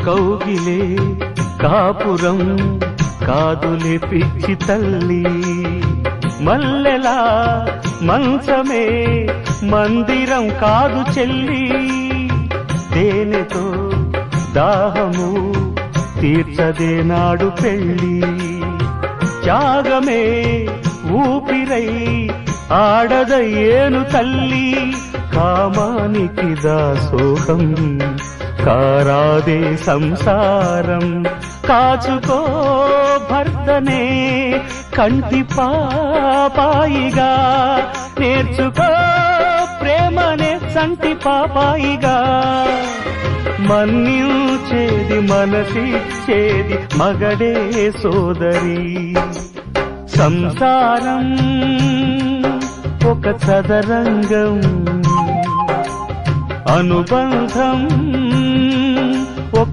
కౌగిలే కాపురం కాదులే పిచ్చి తల్లి, మల్లెలా మంచమే మందిరం కాదు చెల్లి, తేనెతో దాహము తీర్చదే నాడు పెళ్ళి, త్యాగమే ఊపిరై ఆడదయ్యేను తల్లి, కామానికి దాసోహం కారాదే సంసారం, కాచుకో భర్తనే కంటి పాపాయిగా, నేర్చుకో ప్రేమనే సంటి పాపాయిగా, మన్నించేది మనసిచ్చేది మగడే సోదరి, సంసారం ఒక చదరంగం, అనుబంధం ఒక